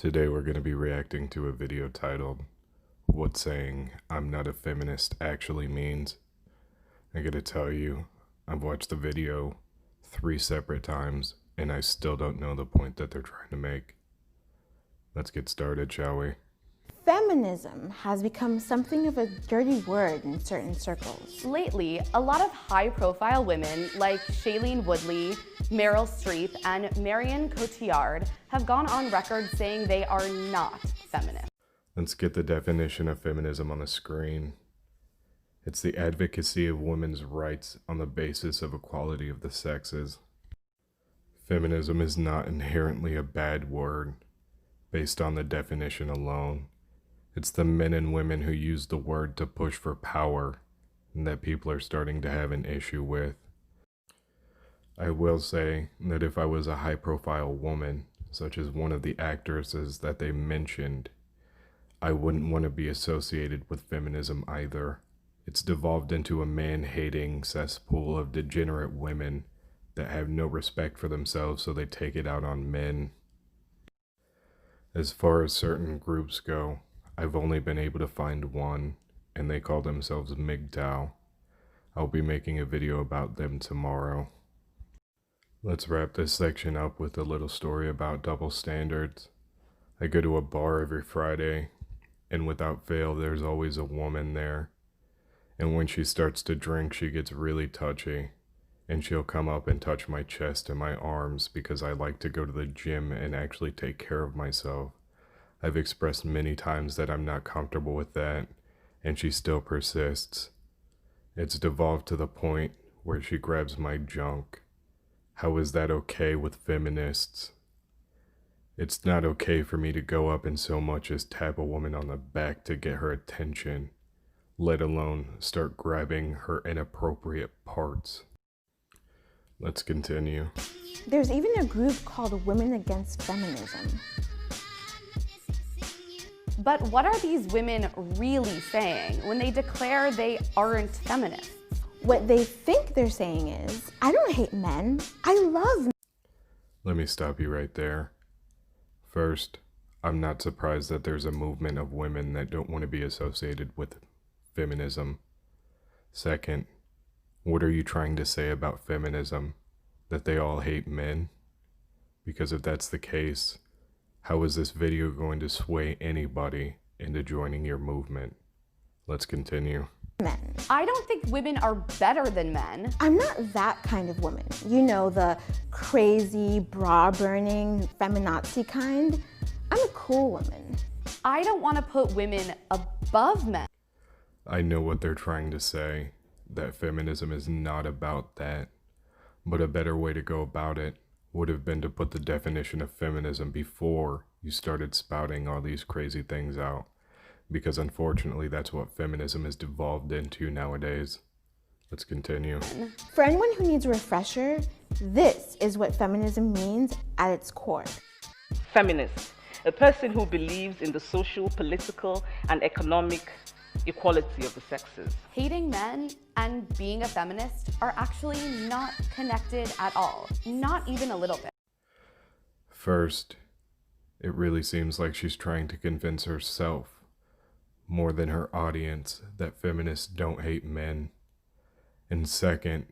Today we're going to be reacting to a video titled, What Saying I'm Not a Feminist Actually Means. I gotta tell you, I've watched the video 3 separate times and I still don't know the point that they're trying to make. Let's get started, shall we? Feminism has become something of a dirty word in certain circles. Lately, a lot of high-profile women like Shailene Woodley, Meryl Streep, and Marion Cotillard have gone on record saying they are not feminist. Let's get the definition of feminism on the screen. It's the advocacy of women's rights on the basis of equality of the sexes. Feminism is not inherently a bad word based on the definition alone. It's the men and women who use the word to push for power and that people are starting to have an issue with. I will say that if I was a high-profile woman, such as one of the actresses that they mentioned, I wouldn't want to be associated with feminism either. It's devolved into a man-hating cesspool of degenerate women that have no respect for themselves, so they take it out on men. As far as certain groups go, I've only been able to find one, and they call themselves MGTOW. I'll be making a video about them tomorrow. Let's wrap this section up with a little story about double standards. I go to a bar every Friday, and without fail, there's always a woman there. And when she starts to drink, she gets really touchy, and she'll come up and touch my chest and my arms because I like to go to the gym and actually take care of myself. I've expressed many times that I'm not comfortable with that, and she still persists. It's devolved to the point where she grabs my junk. How is that okay with feminists? It's not okay for me to go up and so much as tap a woman on the back to get her attention, let alone start grabbing her inappropriate parts. Let's continue. There's even a group called Women Against Feminism. But what are these women really saying when they declare they aren't feminists? What they think they're saying is, I don't hate men, I love men. Let me stop you right there. First, I'm not surprised that there's a movement of women that don't want to be associated with feminism. Second, what are you trying to say about feminism? That they all hate men? Because if that's the case, how is this video going to sway anybody into joining your movement? Let's continue. I don't think women are better than men. I'm not that kind of woman. You know, the crazy, bra-burning, feminazi kind. I'm a cool woman. I don't want to put women above men. I know what they're trying to say, that feminism is not about that. But a better way to go about it would have been to put the definition of feminism before you started spouting all these crazy things out. Because unfortunately, that's what feminism has devolved into nowadays. Let's continue. For anyone who needs a refresher, this is what feminism means at its core. Feminist, a person who believes in the social, political, and economic equality of the sexes. Hating men and being a feminist are actually not connected at all. Not even a little bit. First, it really seems like she's trying to convince herself more than her audience that feminists don't hate men. And second,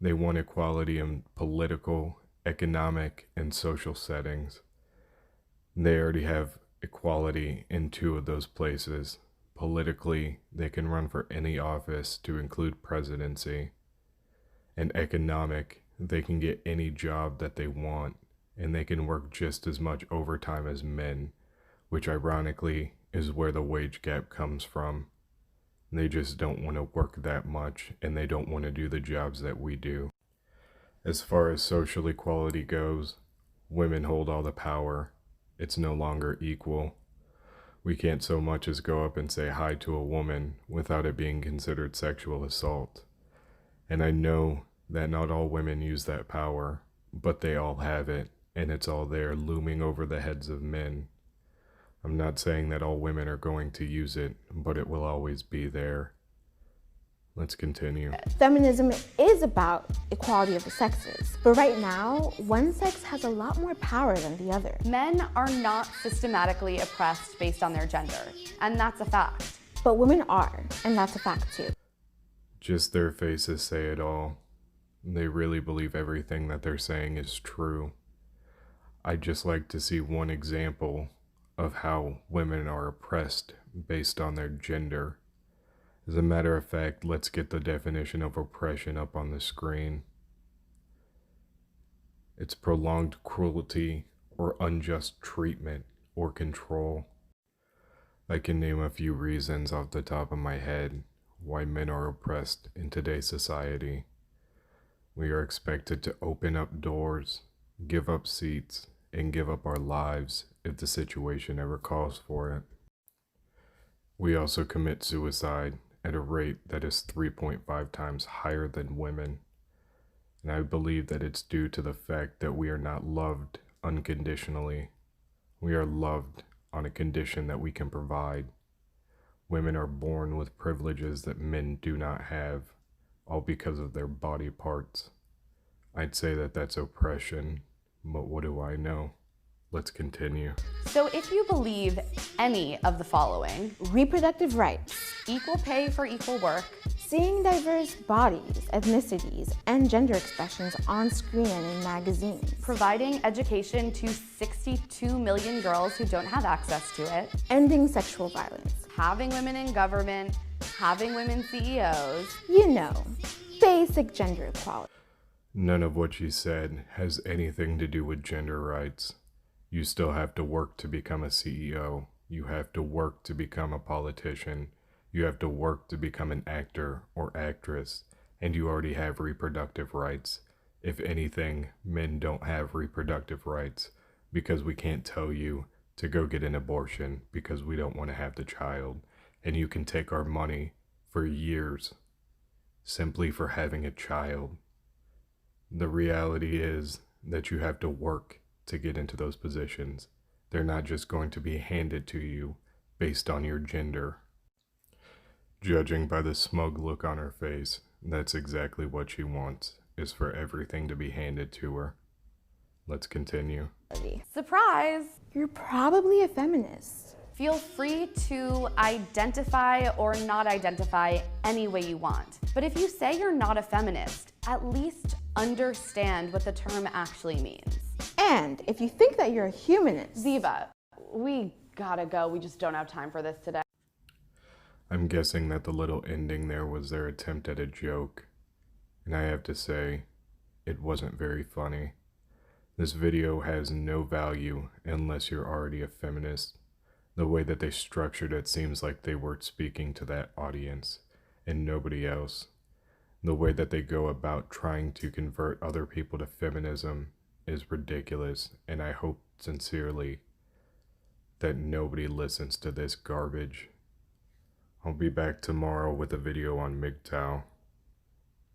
they want equality in political, economic, and social settings. They already have equality in 2 of those places. Politically, they can run for any office to include presidency. And economic, they can get any job that they want, and they can work just as much overtime as men, which ironically is where the wage gap comes from. They just don't want to work that much, and they don't want to do the jobs that we do. As far as social equality goes, women hold all the power. It's no longer equal. We can't so much as go up and say hi to a woman without it being considered sexual assault. And I know that not all women use that power, but they all have it, and it's all there looming over the heads of men. I'm not saying that all women are going to use it, but it will always be there. Let's continue. Feminism is about equality of the sexes, but right now, one sex has a lot more power than the other. Men are not systematically oppressed based on their gender, and that's a fact. But women are, and that's a fact too. Just their faces say it all. They really believe everything that they're saying is true. I'd just like to see one example of how women are oppressed based on their gender. As a matter of fact, let's get the definition of oppression up on the screen. It's prolonged cruelty or unjust treatment or control. I can name a few reasons off the top of my head why men are oppressed in today's society. We are expected to open up doors, give up seats, and give up our lives if the situation ever calls for it. We also commit suicide at a rate that is 3.5 times higher than women. And I believe that it's due to the fact that we are not loved unconditionally. We are loved on a condition that we can provide. Women are born with privileges that men do not have, all because of their body parts. I'd say that that's oppression, but what do I know? Let's continue. So if you believe any of the following: Reproductive rights, equal pay for equal work, seeing diverse bodies, ethnicities, and gender expressions on screen and in magazines, providing education to 62 million girls who don't have access to it, ending sexual violence, having women in government, having women CEOs, you know, basic gender equality. None of what she said has anything to do with gender rights. You still have to work to become a CEO. You have to work to become a politician. You have to work to become an actor or actress. And you already have reproductive rights. If anything, men don't have reproductive rights because we can't tell you to go get an abortion because we don't want to have the child. And you can take our money for years simply for having a child. The reality is that you have to work to get into those positions. They're not just going to be handed to you based on your gender. Judging by the smug look on her face, that's exactly what she wants, is for everything to be handed to her. Let's continue. surprise! You're probably a feminist. Feel free to identify or not identify any way you want. But if you say you're not a feminist, at least understand what the term actually means. And if you think that you're a humanist, Ziva, we gotta go. We just don't have time for this today. I'm guessing that the little ending there was their attempt at a joke. And I have to say, it wasn't very funny. This video has no value unless you're already a feminist. The way that they structured it seems like they were speaking to that audience and nobody else. The way that they go about trying to convert other people to feminism is ridiculous, and I hope sincerely that nobody listens to this garbage. I'll be back tomorrow with a video on MGTOW.